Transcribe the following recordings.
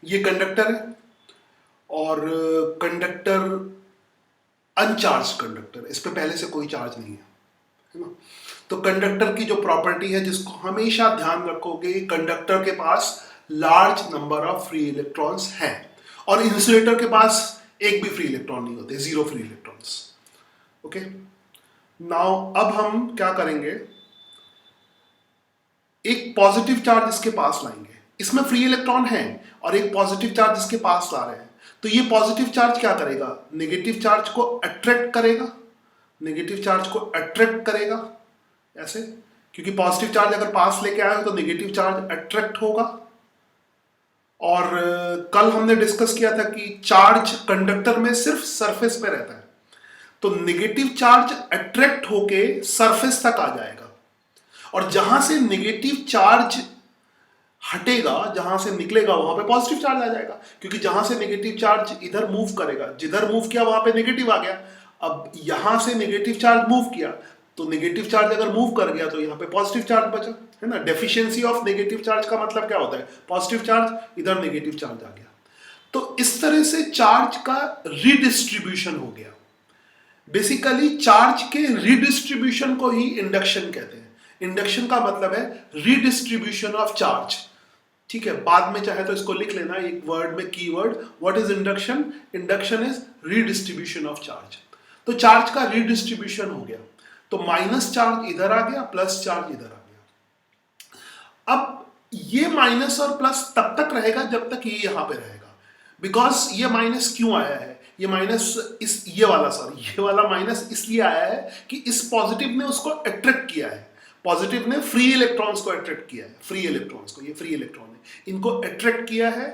ये कंडक्टर है और कंडक्टर अनचार्ज कंडक्टर, इस पे पहले से कोई चार्ज नहीं है ना। तो कंडक्टर की जो प्रॉपर्टी है जिसको हमेशा ध्यान रखोगे, कंडक्टर के पास large number of free electrons हैं और इंसुलेटर के पास एक भी फ्री इलेक्ट्रॉन नहीं होते, zero free electrons. Okay, now अब हम क्या करेंगे, एक पॉजिटिव चार्ज इसके पास लाएंगे, इसमें फ्री इलेक्ट्रॉन है और एक पॉजिटिव चार्ज इसके पास ला रहे हैं, तो ये पॉजिटिव चार्ज क्या करेगा, नेगेटिव चार्ज को अट्रैक्ट करेगा, नेगेटिव चार्ज को अट्रैक्ट करेगा ऐसे, क्योंकि पॉजिटिव चार्ज अगर पास लेके आए तो नेगेटिव चार्ज अट्रैक्ट होगा। और कल हमने डिस्कस किया था कि चार्ज कंडक्टर में सिर्फ सरफेस पे रहता है, तो नेगेटिव चार्ज अट्रैक्ट होके सरफेस तक आ जाएगा और जहां से नेगेटिव चार्ज हटेगा, जहां से निकलेगा वहां पे पॉजिटिव चार्ज आ जाएगा, क्योंकि जहां से नेगेटिव चार्ज इधर मूव करेगा, जिधर मूव किया वहां पे नेगेटिव आ गया। अब यहां से नेगेटिव चार्ज मूव किया तो नेगेटिव चार्ज अगर मूव कर गया तो यहाँ पे पॉजिटिव चार्ज बचा, है ना। डेफिशिएंसी ऑफ नेगेटिव चार्ज का मतलब क्या होता है, पॉजिटिव चार्ज, इधर नेगेटिव चार्ज आ गया। तो इस तरह से चार्ज का रीडिस्ट्रीब्यूशन हो गया। बेसिकली चार्ज के रीडिस्ट्रीब्यूशन को ही इंडक्शन कहते हैं। इंडक्शन का मतलब है रीडिस्ट्रीब्यूशन ऑफ चार्ज, ठीक है। बाद में चाहे तो इसको लिख लेना एक वर्ड में, keyword, what is induction, induction is redistribution of charge. तो चार्ज का रीडिस्ट्रीब्यूशन हो गया, तो माइनस चार्ज इधर आ गया, प्लस चार्ज इधर आ गया। अब ये माइनस और प्लस तब तक रहेगा जब तक ये यहां पे रहेगा, बिकॉज ये माइनस क्यों आया है, ये माइनस ये वाला माइनस इसलिए आया है कि इस पॉजिटिव ने उसको अट्रैक्ट किया है, पॉजिटिव ने फ्री इलेक्ट्रॉन्स को अट्रैक्ट किया है, फ्री इलेक्ट्रॉन्स को, ये फ्री इलेक्ट्रॉन है, इनको अट्रैक्ट किया है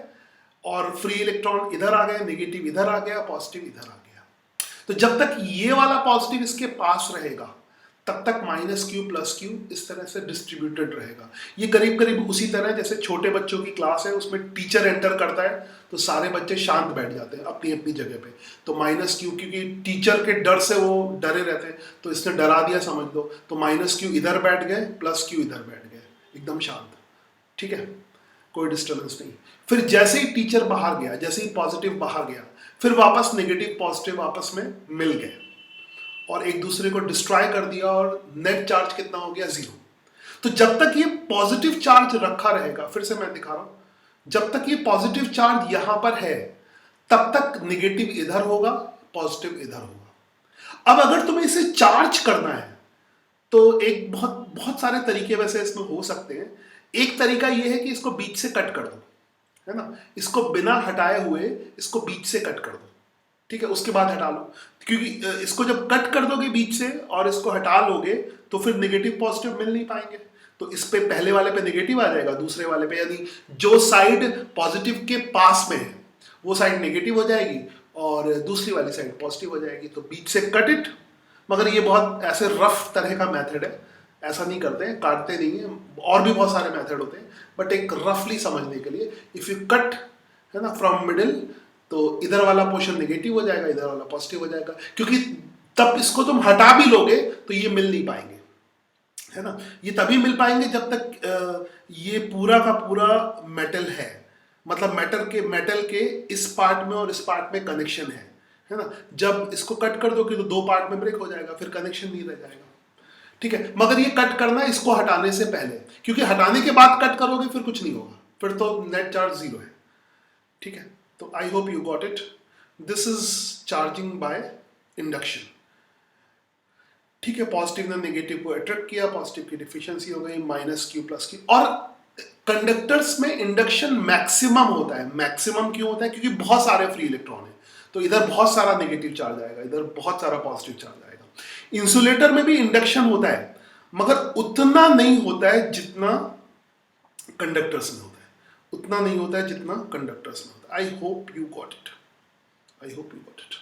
और फ्री इलेक्ट्रॉन इधर आ गए, नेगेटिव इधर आ गया, पॉजिटिव इधर आ गया। तो जब तक ये वाला पॉजिटिव इसके पास रहेगा तब तक माइनस क्यू प्लस क्यू इस तरह से डिस्ट्रीब्यूटेड रहेगा। ये करीब करीब उसी तरह जैसे छोटे बच्चों की क्लास है, उसमें टीचर एंटर करता है तो सारे बच्चे शांत बैठ जाते हैं अपनी अपनी जगह पे, तो माइनस क्यू, क्योंकि टीचर के डर से वो डरे रहते हैं तो इसने डरा दिया समझ लो, तो माइनस क्यू इधर बैठ गए, प्लस क्यू इधर बैठ गए, एकदम शांत, ठीक है, कोई डिस्टर्बेंस नहीं। फिर जैसे ही टीचर बाहर गया, जैसे ही पॉजिटिव बाहर गया, फिर वापस नेगेटिव पॉजिटिव आपस में मिल गए और एक दूसरे को डिस्ट्रॉय कर दिया और नेट चार्ज कितना हो गया, जीरो। तो जब तक ये पॉजिटिव चार्ज रखा रहेगा, फिर से मैं दिखा रहा हूं, जब तक ये पॉजिटिव चार्ज यहां पर है तब तक नेगेटिव इधर होगा, पॉजिटिव इधर होगा। अब अगर तुम्हें इसे चार्ज करना है तो एक बहुत सारे तरीके वैसे इसमें हो सकते हैं। एक तरीका यह है कि इसको बीच से कट कर दो, है ना, इसको बिना हटाए हुए इसको बीच से कट कर दो, ठीक है, उसके बाद हटा लो, क्योंकि इसको जब कट कर दोगे बीच से और इसको हटा लोगे तो फिर नेगेटिव पॉजिटिव मिल नहीं पाएंगे, तो इस पे पहले वाले पे नेगेटिव आ जाएगा, दूसरे वाले पे, यानी जो साइड पॉजिटिव के पास में है वो साइड नेगेटिव हो जाएगी और दूसरी वाली साइड पॉजिटिव हो जाएगी, तो बीच से कट इट। मगर ये बहुत ऐसे रफ तरह का मेथड है, ऐसा नहीं करते हैं, काटते नहीं है, और भी बहुत सारे मेथड होते हैं, बट एक रफली समझने के लिए इफ यू कट, है ना, फ्रॉम मिडिल, तो इधर वाला पोर्शन नेगेटिव हो जाएगा, इधर वाला पॉजिटिव हो जाएगा, क्योंकि तब इसको तुम हटा भी लोगे तो ये मिल नहीं पाएंगे, है ना। ये तभी मिल पाएंगे जब तक ये पूरा का पूरा मेटल है, मतलब मेटल के इस पार्ट में और इस पार्ट में कनेक्शन है ना। जब इसको कट कर दोगे तो दो पार्ट में ब्रेक हो जाएगा, फिर कनेक्शन नहीं रह जाएगा, ठीक है। मगर ये कट करना है इसको हटाने से पहले, क्योंकि हटाने के बाद कट करोगे फिर कुछ नहीं होगा, फिर तो नेट चार्ज जीरो है, ठीक है। तो I hope you got it, this is charging by induction, ठीक है। पॉजिटिव ने नेगेटिव को अट्रैक्ट किया, पॉजिटिव की डिफिशियंसी हो गई, माइनस क्यू प्लस क्यू। और कंडक्टर्स में इंडक्शन मैक्सिमम होता है, मैक्सिमम क्यों होता है, क्योंकि बहुत सारे फ्री इलेक्ट्रॉन है, तो इधर बहुत सारा नेगेटिव चार्ज आएगा, इधर बहुत सारा पॉजिटिव चार्ज आएगा। इंसुलेटर में भी इंडक्शन होता है मगर उतना नहीं होता है जितना कंडक्टर्स में होता है, उतना नहीं होता है जितना कंडक्टर्स में होता है। I hope you got it, I hope you got it.